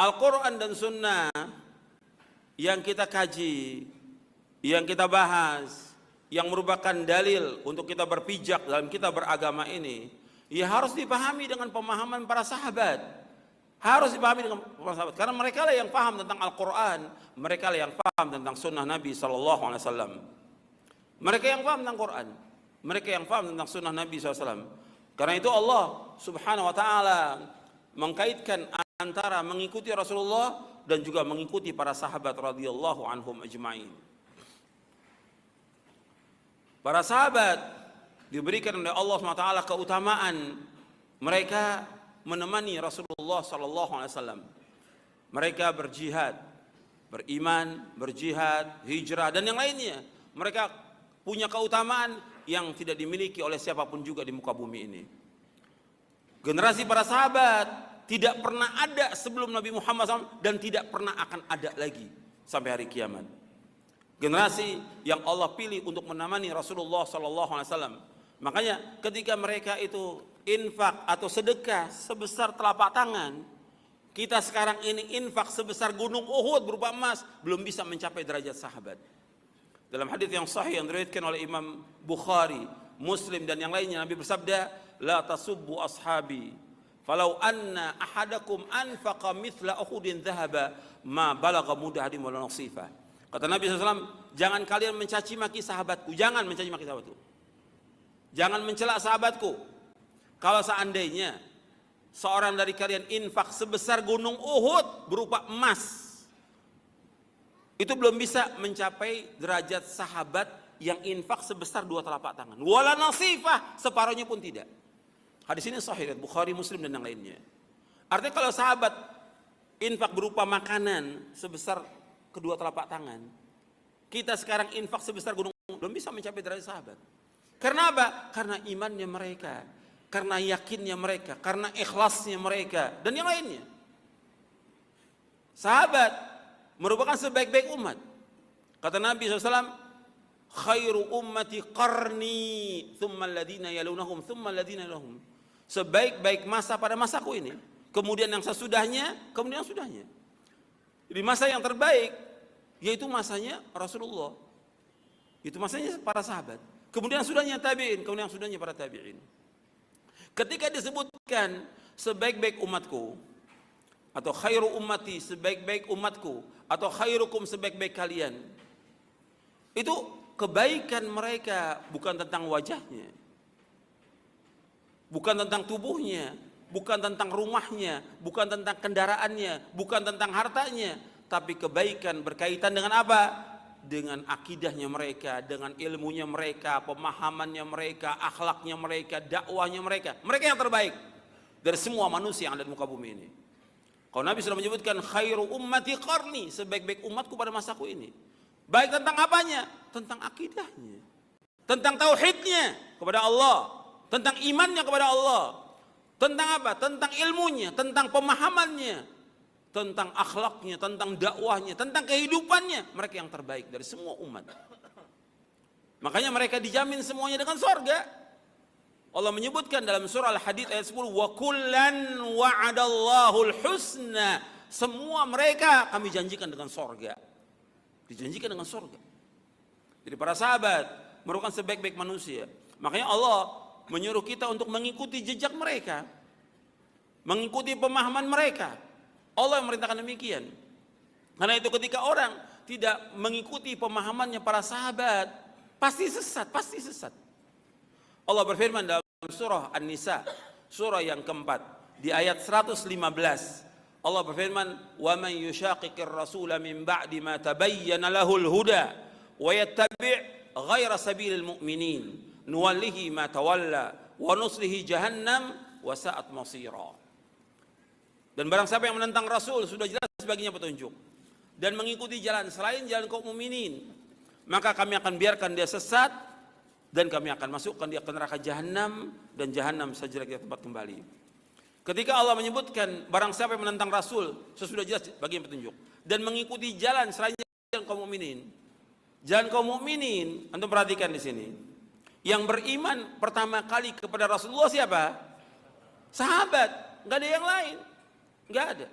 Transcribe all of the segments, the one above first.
Al-Quran dan Sunnah yang kita kaji, yang kita bahas, yang merupakan dalil untuk kita berpijak dalam kita beragama ini, ya harus dipahami dengan pemahaman para sahabat. Harus dipahami dengan para sahabat, karena mereka lah yang paham tentang Al-Quran, mereka lah yang paham tentang Sunnah Nabi SAW. Mereka yang paham tentang Quran, mereka yang paham tentang Sunnah Nabi SAW. Karena itu Allah Subhanahu Wa Taala mengkaitkan antara mengikuti Rasulullah dan juga mengikuti para sahabat radhiyallahu anhum ajma'in. Para sahabat diberikan oleh Allah SWT keutamaan, mereka menemani Rasulullah SAW. Mereka berjihad, beriman, berjihad, hijrah dan yang lainnya. Mereka punya keutamaan yang tidak dimiliki oleh siapapun juga di muka bumi ini. Generasi para sahabat tidak pernah ada sebelum Nabi Muhammad SAW dan tidak pernah akan ada lagi sampai hari kiamat. Generasi yang Allah pilih untuk menemani Rasulullah SAW. Makanya ketika mereka itu infak atau sedekah sebesar telapak tangan, kita sekarang ini infak sebesar gunung Uhud berupa emas, belum bisa mencapai derajat sahabat. Dalam hadis yang sahih yang diriwayatkan oleh Imam Bukhari, Muslim dan yang lainnya, Nabi bersabda, la tasubbu ashabi falau anna ahadakum anfaqa mithla uhudin dhahaba ma balagha mudahadim wala nasifa. Kata Nabi SAW, jangan kalian mencaci maki sahabatku, jangan mencaci maki sahabatku, jangan mencela sahabatku. Kalau seandainya seorang dari kalian infak sebesar gunung Uhud berupa emas, itu belum bisa mencapai derajat sahabat yang infak sebesar 2 telapak tangan. Wala nasifah, separuhnya pun tidak. Hadis ini sahih, Bukhari, Muslim dan yang lainnya. Artinya kalau sahabat infak berupa makanan sebesar kedua telapak tangan, kita sekarang infak sebesar gunung Uhud, belum bisa mencapai derajat sahabat. Karena apa? Karena imannya mereka, karena yakinnya mereka, karena ikhlasnya mereka dan yang lainnya. Sahabat merupakan sebaik-baik umat. Kata Nabi SAW, khairu ummati qarni thumma alladhina yalunahum thumma alladhina yalunahum. Sebaik-baik masa pada masaku ini, kemudian yang sesudahnya, kemudian yang sudahnya. Jadi masa yang terbaik yaitu masanya Rasulullah, itu masanya para sahabat, kemudian sudahnya tabi'in, kemudian yang sudahnya para tabi'in. Ketika disebutkan sebaik-baik umatku atau khairu ummati, sebaik-baik umatku, atau khairukum, sebaik-baik kalian, itu kebaikan mereka bukan tentang wajahnya, bukan tentang tubuhnya, bukan tentang rumahnya, bukan tentang kendaraannya, bukan tentang hartanya, tapi kebaikan berkaitan dengan apa? Dengan akidahnya mereka, dengan ilmunya mereka, pemahamannya mereka, akhlaknya mereka, dakwahnya mereka. Mereka yang terbaik dari semua manusia yang ada di muka bumi ini. Kalau Nabi sudah menyebutkan khairu ummati qarni, sebaik-baik umatku pada masaku ini. Baik tentang apanya? Tentang akidahnya, tentang tauhidnya kepada Allah, tentang imannya kepada Allah, tentang apa? Tentang ilmunya, tentang pemahamannya, tentang akhlaknya, tentang dakwahnya, tentang kehidupannya. Mereka yang terbaik dari semua umat. Makanya mereka dijamin semuanya dengan surga. Allah menyebutkan dalam surah Al-Hadid ayat 10, wa kullan wa'adallahul husna. Semua mereka kami janjikan dengan surga. Dijanjikan dengan surga. Jadi para sahabat merupakan sebaik-baik manusia. Makanya Allah menyuruh kita untuk mengikuti jejak mereka, mengikuti pemahaman mereka. Allah yang merintahkan demikian. Karena itu ketika orang tidak mengikuti pemahamannya para sahabat, pasti sesat, pasti sesat. Allah berfirman dalam surah An-Nisa, surah yang keempat, di ayat 115. Allah berfirman, "Wa man yushaqiqir rasula min ba'di ma tabayyana lahul huda wa yattabi' ghaira sabilil mu'minin nuwallihi ma tawalla wa nuslihi jahannam wa sa'at masira." Dan barang siapa yang menentang Rasul, sudah jelas baginya petunjuk, dan mengikuti jalan selain jalan kaum mukminin, maka kami akan biarkan dia sesat dan kami akan masukkan dia ke neraka jahanam, dan jahanam sejelek-jelek tempat kembali. Ketika Allah menyebutkan barang siapa yang menentang Rasul, sesudah jelas baginya petunjuk, dan mengikuti jalan selain jalan kaum mukminin. Jalan kaum mukminin, antum perhatikan di sini. Yang beriman pertama kali kepada Rasulullah siapa? Sahabat, nggak ada yang lain. Nggak ada.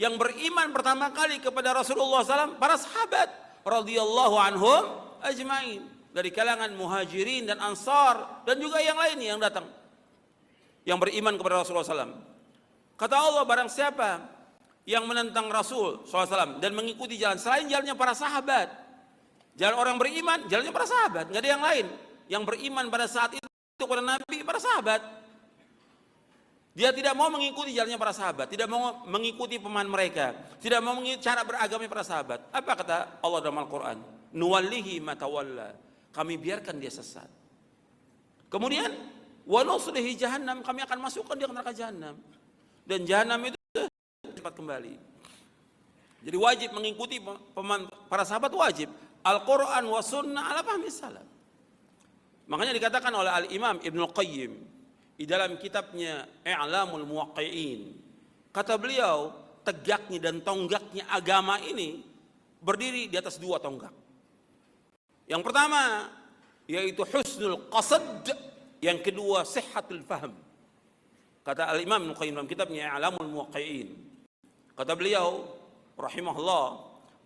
Yang beriman pertama kali kepada Rasulullah SAW para sahabat radhiyallahu anhum ajmain, dari kalangan muhajirin dan ansar dan juga yang lainnya yang datang yang beriman kepada Rasulullah SAW. Kata Allah, barang siapa yang menentang Rasul SAW dan mengikuti jalan selain jalannya para sahabat, jalan orang beriman jalannya para sahabat, nggak ada yang lain. Yang beriman pada saat itu kepada Nabi para sahabat. Dia tidak mau mengikuti jalannya para sahabat, tidak mau mengikuti pemahaman mereka, tidak mau mengikuti cara beragama para sahabat. Apa kata Allah dalam Al-Quran? Nuwallihi ma tawalla. Kami biarkan dia sesat. Kemudian wa nuslihi jahannam, kami akan masukkan dia ke neraka jahannam. Dan jahannam itu cepat kembali. Jadi wajib mengikuti pemahaman para sahabat, wajib. Al-Quran wa sunnah ala fahmi salaf. Makanya dikatakan oleh Al-Imam Ibnul Qayyim di dalam kitabnya I'lamul Muwaqqi'in, kata beliau, tegaknya dan tonggaknya agama ini berdiri di atas dua tonggak. Yang pertama yaitu husnul qasad, yang kedua sihhatul fahm. Kata Al-Imam Ibnu Qayyim dalam kitabnya I'lamul Muwaqqi'in, kata beliau rahimahullah,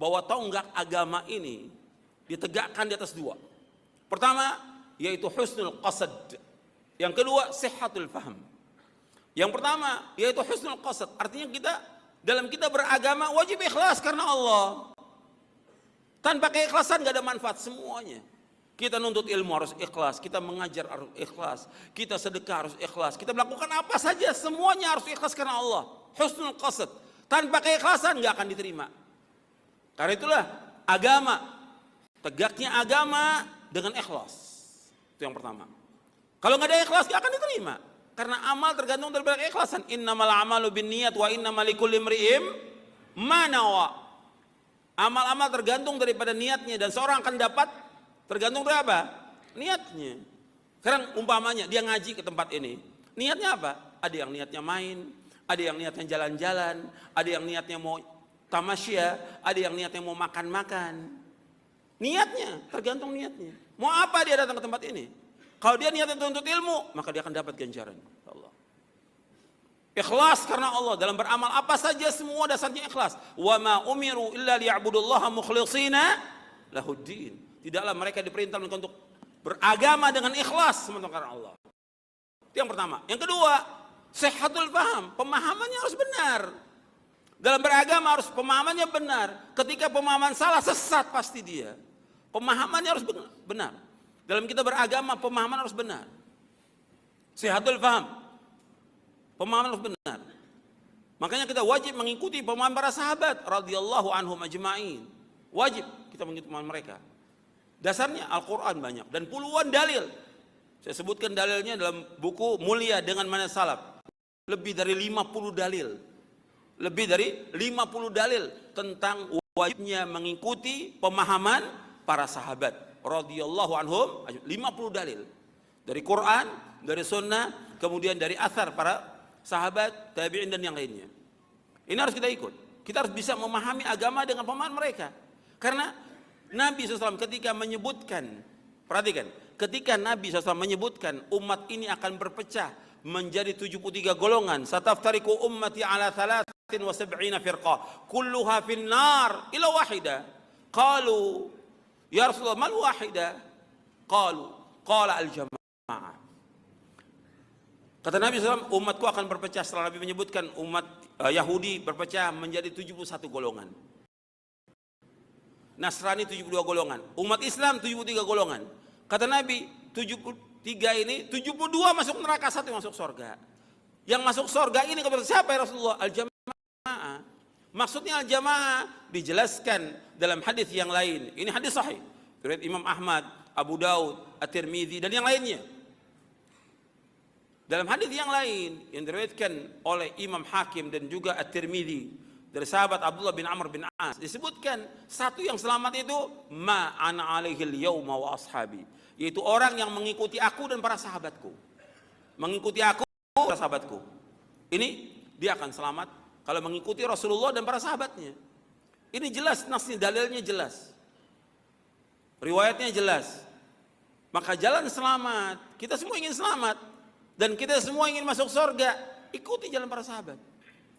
bahwa tonggak agama ini ditegakkan di atas dua. Pertama yaitu husnul qasad, yang kedua sihhatul fahm. Yang pertama yaitu husnul qasad, artinya dalam kita beragama wajib ikhlas karena Allah. Tanpa keikhlasan gak ada manfaat semuanya. Kita nuntut ilmu harus ikhlas, kita mengajar harus ikhlas, kita sedekah harus ikhlas, kita melakukan apa saja semuanya harus ikhlas karena Allah. Husnul qasad. Tanpa keikhlasan gak akan diterima. Karena itulah agama, tegaknya agama dengan ikhlas. Itu yang pertama. Kalau nggak ada ikhlas gak akan diterima. Karena amal tergantung dari keikhlasan. Innamal a'malu binniyat wa innamal likulli imri'in ma nawa. Amal-amal tergantung daripada niatnya, dan seorang akan dapat tergantung dari apa? Niatnya. Sekarang umpamanya dia ngaji ke tempat ini, niatnya apa? Ada yang niatnya main, ada yang niatnya jalan-jalan, ada yang niatnya mau tamasya, ada yang niatnya mau makan-makan. Niatnya, tergantung niatnya. Mau apa dia datang ke tempat ini? Kalau dia niatnya untuk ilmu, maka dia akan dapat ganjaran Allah. Ikhlas karena Allah dalam beramal apa saja, semua dasarnya ikhlas. Wa ma umiru illa liya'budullaha mukhlishina lahuddin. Tidaklah mereka diperintah untuk beragama dengan ikhlas semata karena Allah. Itu yang pertama. Yang kedua, sihhatul faham, pemahamannya harus benar. Dalam beragama harus pemahamannya benar. Ketika pemahaman salah, sesat pasti dia. Pemahamannya harus benar. Dalam kita beragama pemahaman harus benar. Sihhatul faham, pemahaman harus benar. Makanya kita wajib mengikuti pemahaman para sahabat radhiyallahu anhum ajma'in. Wajib kita mengikuti pemahaman mereka. Dasarnya Al-Quran banyak dan puluhan dalil. Saya sebutkan dalilnya dalam buku Mulia dengan Manhaj Salaf. Lebih dari 50 dalil. Lebih dari 50 dalil tentang wajibnya mengikuti pemahaman para sahabat radhiyallahu anhum, 50 dalil dari Quran, dari sunnah, kemudian dari athar para sahabat, tabi'in dan yang lainnya. Ini harus kita ikut. Kita harus bisa memahami agama dengan pemahaman mereka. Karena Nabi SAW ketika menyebutkan, perhatikan, ketika Nabi SAW menyebutkan umat ini akan berpecah menjadi 73 golongan, sataftariku ummati ala 73 firqah kulluha finnar ila wahidah. Qalu ya Rasulullah mal wahidah? Qala al-jamaah. Kata Nabi SAW, umatku akan berpecah. Setelah Nabi menyebutkan umat Yahudi berpecah menjadi 71 golongan, Nasrani 72 golongan, umat Islam 73 golongan. Kata Nabi, 73 ini 72 masuk neraka, 1 masuk surga. Yang masuk surga ini kepada siapa ya Rasulullah? Al-jamaah. Maksudnya al-jamaah dijelaskan dalam hadis yang lain. Ini hadis sahih riwayat Imam Ahmad, Abu Daud, At-Tirmidzi dan yang lainnya. Dalam hadis yang lain yang diriwayatkan oleh Imam Hakim dan juga At-Tirmidzi dari sahabat Abdullah bin Amr bin As, disebutkan satu yang selamat itu ma ana alaihil yauma wa ashabi, yaitu orang yang mengikuti aku dan para sahabatku. Mengikuti aku dan para sahabatku. Ini dia akan selamat kalau mengikuti Rasulullah dan para sahabatnya. Ini jelas nasnya, dalilnya jelas, riwayatnya jelas. Maka jalan selamat, kita semua ingin selamat dan kita semua ingin masuk surga. Ikuti jalan para sahabat.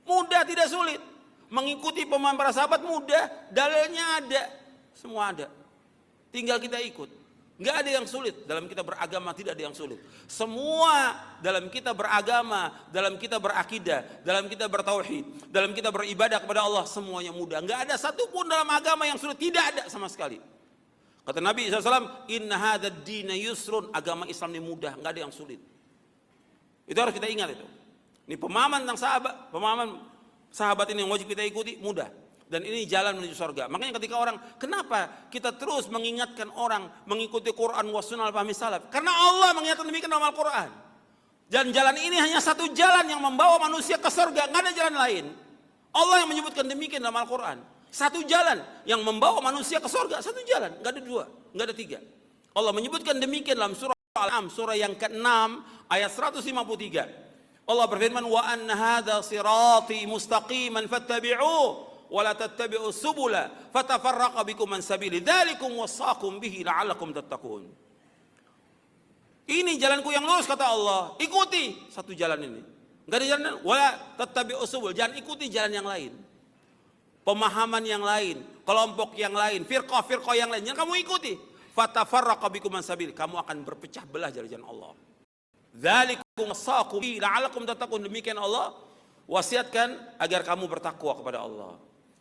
Mudah tidak sulit. Mengikuti pemahaman para sahabat mudah, dalilnya ada, semua ada. Tinggal kita ikut. Nggak ada yang sulit dalam kita beragama, tidak ada yang sulit. Semua dalam kita beragama, dalam kita berakidah, dalam kita bertauhid, dalam kita beribadah kepada Allah, semuanya mudah. Nggak ada satupun dalam agama yang sulit, tidak ada sama sekali. Kata Nabi SAW, inna hadad dina yusrun, agama Islam ini mudah, nggak ada yang sulit. Itu harus kita ingat itu. Ini pemahaman tentang pemahaman sahabat ini yang wajib kita ikuti, mudah. Dan ini jalan menuju surga. Makanya ketika orang, kenapa kita terus mengingatkan orang mengikuti Quran wa sunnah al-fahmi salaf? Karena Allah mengingatkan demikian dalam Al-Quran. Dan jalan ini hanya satu jalan yang membawa manusia ke surga, nggak ada jalan lain. Allah yang menyebutkan demikian dalam Al-Quran. Satu jalan yang membawa manusia ke surga, satu jalan, nggak ada dua, nggak ada tiga. Allah menyebutkan demikian dalam surah Al-An'am, surah yang ke-6 ayat 153. Allah berfirman, wa anna hadza sirati mustaqiman fattabi'uhu wa la tattabi'us subula fatafarraqa bikum an sabili dzalikum wasaqum bihi la'allakum tattaqun. Ini jalanku yang lurus, kata Allah, ikuti satu jalan ini. Enggak ada jalan lain. Wala tattabi'us subul, jangan ikuti jalan yang lain. Pemahaman yang lain, kelompok yang lain, firqah yang lain, jangan kamu ikuti. Fatafarraqa bikum an sabili, kamu akan berpecah belah dari jalan Allah. Dzalikum wasaqum bihi la'allakum tattaqun, demikian Allah wasiatkan agar kamu bertakwa kepada Allah.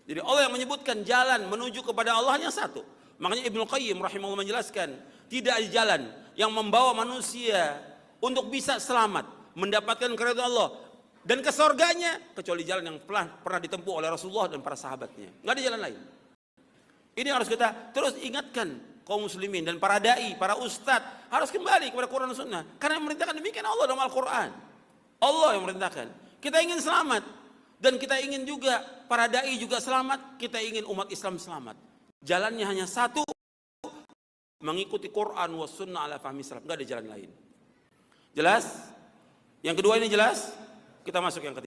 Jadi Allah yang menyebutkan jalan menuju kepada Allah hanya satu. Makanya Ibnu Qayyim rahimahullah menjelaskan, tidak ada jalan yang membawa manusia untuk bisa selamat, mendapatkan keridhaan Allah dan ke surganya kecuali jalan yang pernah ditempuh oleh Rasulullah dan para sahabatnya. Nggak ada jalan lain. Ini harus kita terus ingatkan kaum muslimin dan para dai, para ustadz harus kembali kepada Quran dan Sunnah. Karena yang memerintahkan demikian Allah dalam Al-Quran. Allah yang memerintahkan. Kita ingin selamat. Dan kita ingin juga para dai juga selamat, kita ingin umat Islam selamat. Jalannya hanya satu, mengikuti Quran wa sunnah ala fahmi salaf, enggak ada jalan lain. Jelas? Yang kedua ini jelas? Kita masuk yang ketiga.